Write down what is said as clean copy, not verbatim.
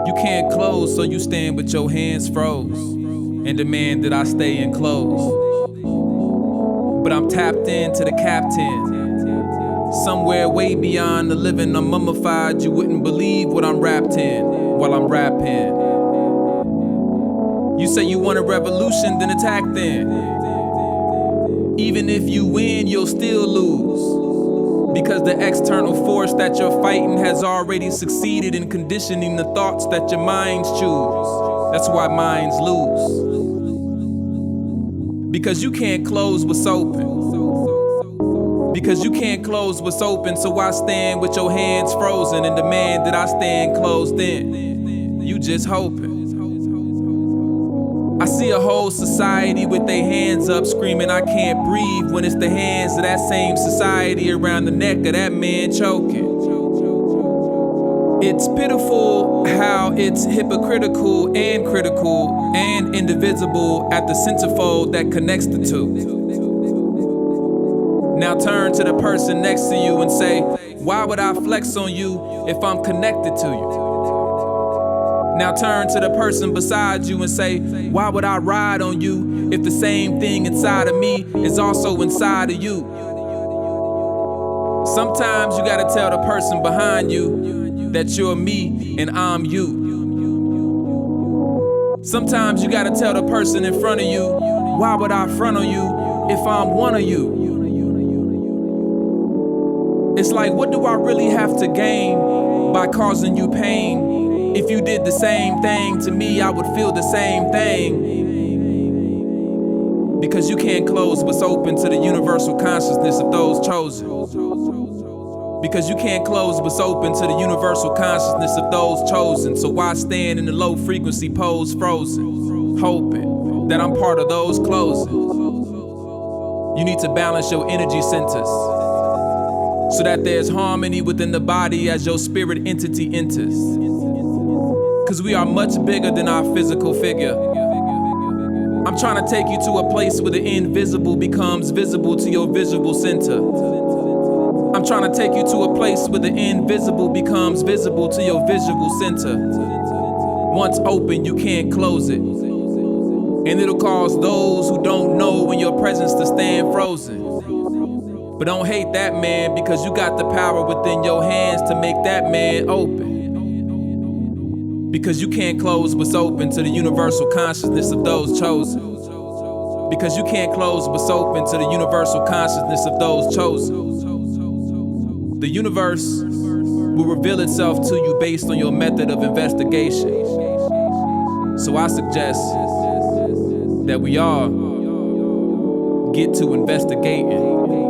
You can't close, so you stand with your hands froze and demand that I stay enclosed. But I'm tapped into the captain. Somewhere way beyond the living, I'm mummified. You wouldn't believe what I'm wrapped in while I'm rapping. You say you want a revolution, then attack then. Even if you win, you'll still lose. Because the external force that you're fighting has already succeeded in conditioning the thoughts that your minds choose. That's why minds lose. Because you can't close what's open. Because you can't close what's open, so I stand with your hands frozen and demand that I stand closed in. You just hoping. I see a whole society with their hands up screaming I can't breathe when it's the hands of that same society around the neck of that man choking. It's pitiful how it's hypocritical and critical and indivisible at the centerfold that connects the two. Now turn to the person next to you and say, why would I flex on you if I'm connected to you? Now turn to the person beside you and say, why would I ride on you if the same thing inside of me is also inside of you? Sometimes you gotta tell the person behind you that you're me and I'm you. Sometimes you gotta tell the person in front of you, why would I front on you if I'm one of you? It's like, what do I really have to gain by causing you pain? If you did the same thing to me, I would feel the same thing. Because you can't close what's open to the universal consciousness of those chosen. Because you can't close what's open to the universal consciousness of those chosen. So why stand in the low frequency pose frozen, hoping that I'm part of those closing? You need to balance your energy centers so that there's harmony within the body as your spirit entity enters. Cause we are much bigger than our physical figure. I'm trying to take you to a place where the invisible becomes visible to your visual center. I'm trying to take you to a place where the invisible becomes visible to your visual center. Once open, you can't close it. And it'll cause those who don't know in your presence to stand frozen. But don't hate that man, because you got the power within your hands to make that man open. Because you can't close what's open to the universal consciousness of those chosen. Because you can't close what's open to the universal consciousness of those chosen. The universe will reveal itself to you based on your method of investigation. So I suggest that we all get to investigating.